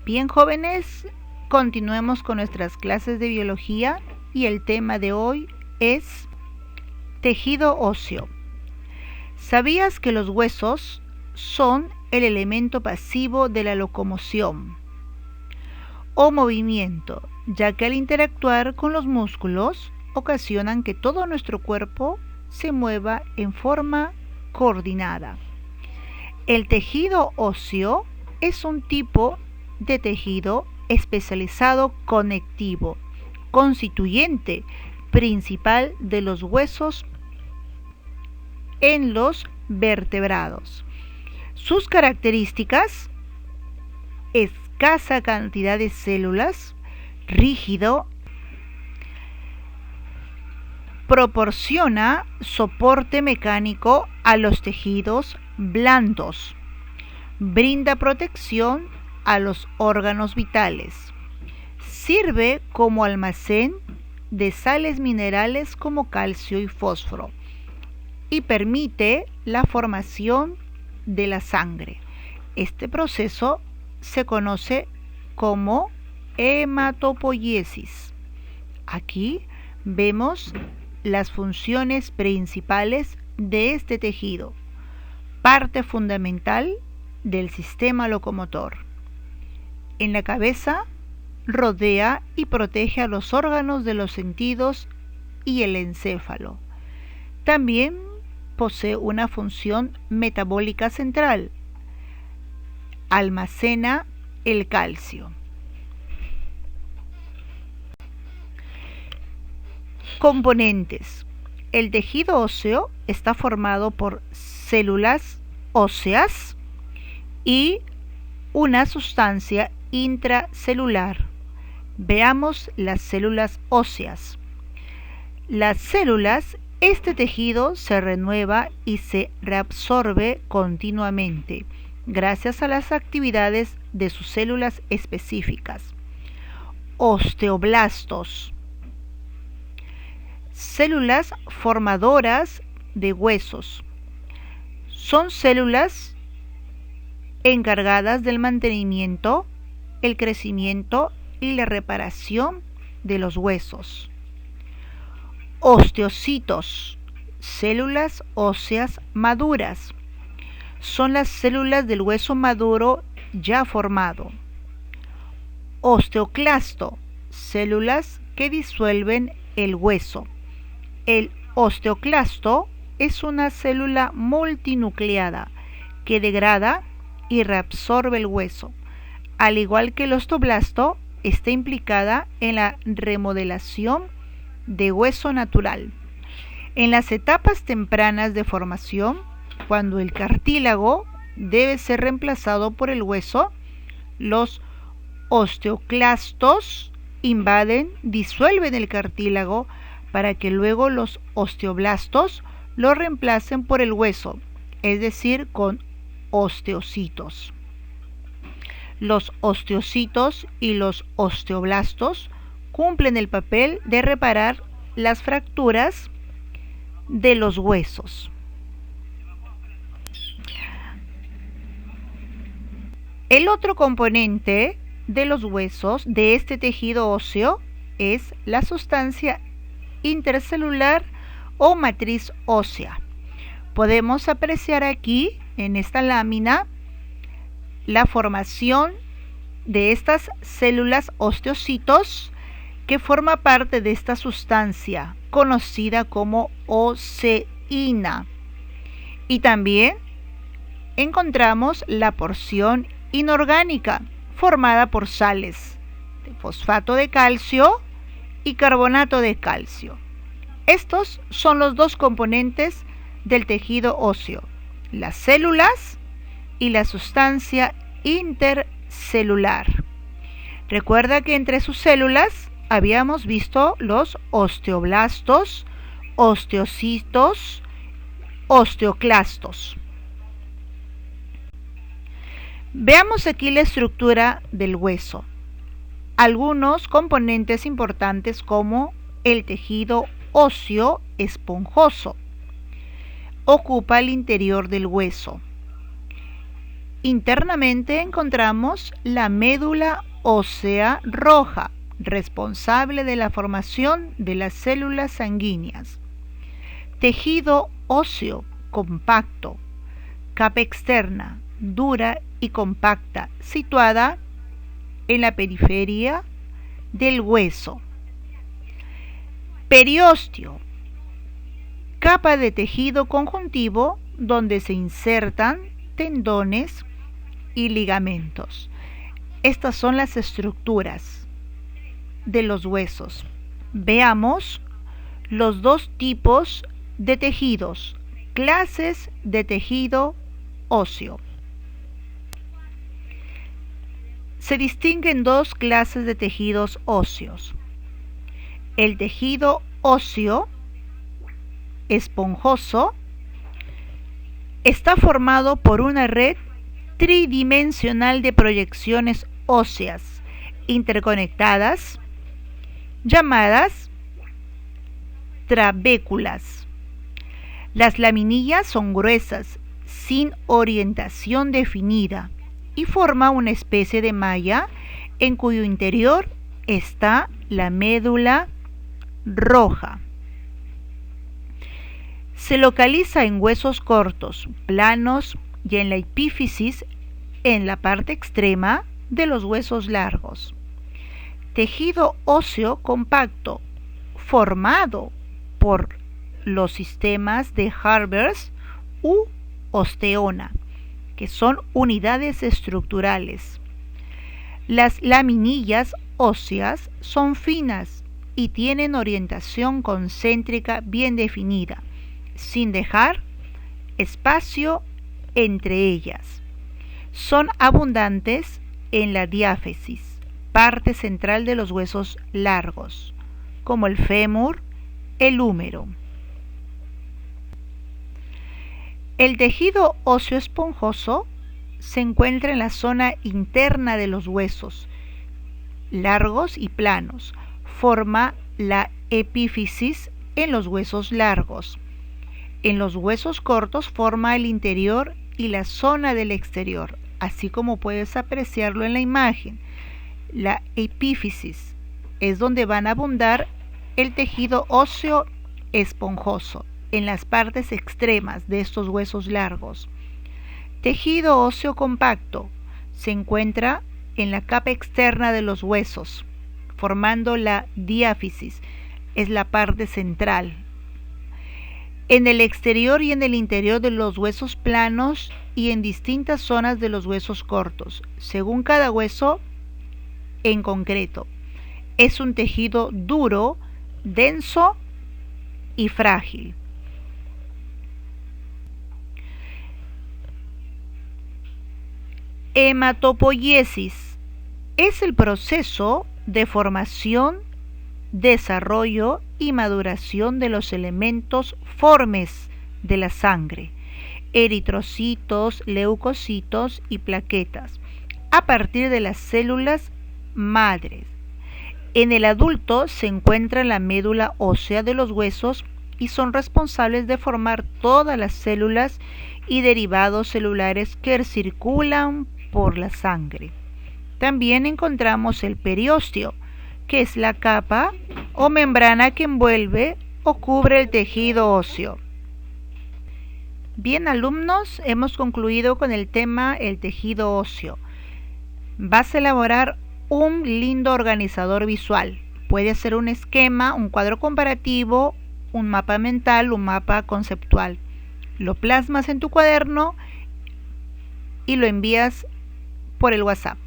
Bien, jóvenes, continuemos con nuestras clases de biología y el tema de hoy es tejido óseo. ¿Sabías que los huesos son el elemento pasivo de la locomoción o movimiento, ya que al interactuar con los músculos ocasionan que todo nuestro cuerpo se mueva en forma coordinada? El tejido óseo es un tipo de tejido especializado conectivo, constituyente principal de los huesos en los vertebrados. Sus características: escasa cantidad de células, rígido, proporciona soporte mecánico a los tejidos blandos, brinda protección a los órganos vitales, sirve como almacén de sales minerales como calcio y fósforo y permite la formación de la sangre. Este proceso se conoce como hematopoiesis. Aquí vemos las funciones principales de este tejido, parte fundamental del sistema locomotor. En la cabeza rodea y protege a los órganos de los sentidos y el encéfalo. También posee una función metabólica central. Almacena el calcio. Componentes. El tejido óseo está formado por células óseas y una sustancia intracelular. Veamos las células óseas. Las células, este tejido se renueva y se reabsorbe continuamente gracias a las actividades de sus células específicas. Osteoblastos. Células formadoras de huesos. Son células encargadas del mantenimiento, el crecimiento y la reparación de los huesos. Osteocitos, células óseas maduras. Son las células del hueso maduro ya formado. Osteoclasto, células que disuelven el hueso. El osteoclasto es una célula multinucleada que degrada y reabsorbe el hueso. Al igual que el osteoblasto, está implicada en la remodelación de hueso natural. En las etapas tempranas de formación, cuando el cartílago debe ser reemplazado por el hueso, los osteoclastos disuelven el cartílago para que luego los osteoblastos lo reemplacen por el hueso, es decir, con osteocitos. Los osteocitos y los osteoblastos cumplen el papel de reparar las fracturas de los huesos. El otro componente de los huesos de este tejido óseo es la sustancia intercelular o matriz ósea. Podemos apreciar aquí en esta lámina la formación de estas células osteocitos que forma parte de esta sustancia conocida como oseína. Y también encontramos la porción inorgánica formada por sales de fosfato de calcio y carbonato de calcio. Estos son los dos componentes del tejido óseo, las células y la sustancia intercelular. Recuerda que entre sus células habíamos visto los osteoblastos, osteocitos, osteoclastos. Veamos aquí la estructura del hueso. Algunos componentes importantes como el tejido óseo esponjoso ocupa el interior del hueso Internamente encontramos la médula ósea roja, responsable de la formación de las células sanguíneas. Tejido óseo compacto, capa externa, dura y compacta, situada en la periferia del hueso. Periósteo, capa de tejido conjuntivo donde se insertan tendones y ligamentos. Estas son las estructuras de los huesos. Veamos los dos tipos de tejidos, clases de tejido óseo. Se distinguen dos clases de tejidos óseos. El tejido óseo esponjoso está formado por una red tridimensional de proyecciones óseas interconectadas llamadas trabéculas. Las laminillas son gruesas, sin orientación definida, y forma una especie de malla en cuyo interior está la médula roja. Se localiza en huesos cortos, planos y en la epífisis, en la parte extrema de los huesos largos. Tejido óseo compacto, formado por los sistemas de Harbers u osteona, que son unidades estructurales. Las laminillas óseas son finas y tienen orientación concéntrica bien definida, sin dejar espacio entre ellas. Son abundantes en la diáfisis, parte central de los huesos largos, como el fémur, el húmero. El tejido óseo esponjoso se encuentra en la zona interna de los huesos, largos y planos. Forma la epífisis en los huesos largos. En los huesos cortos forma el interior y la zona del exterior, así como puedes apreciarlo en la imagen. La epífisis es donde van a abundar el tejido óseo esponjoso, en las partes extremas de estos huesos largos. Tejido óseo compacto se encuentra en la capa externa de los huesos, formando la diáfisis, es la parte central. En el exterior y en el interior de los huesos planos y en distintas zonas de los huesos cortos, según cada hueso en concreto. Es un tejido duro, denso y frágil. Hematopoiesis es el proceso de formación, desarrollo y maduración de los elementos formes de la sangre, eritrocitos, leucocitos y plaquetas, a partir de las células madres. En el adulto se encuentra la médula ósea de los huesos y son responsables de formar todas las células y derivados celulares que circulan por la sangre. También encontramos el periósteo, que es la capa o membrana que envuelve o cubre el tejido óseo. Bien, alumnos, hemos concluido con el tema el tejido óseo. Vas a elaborar un lindo organizador visual. Puede ser un esquema, un cuadro comparativo, un mapa mental, un mapa conceptual. Lo plasmas en tu cuaderno y lo envías por el WhatsApp.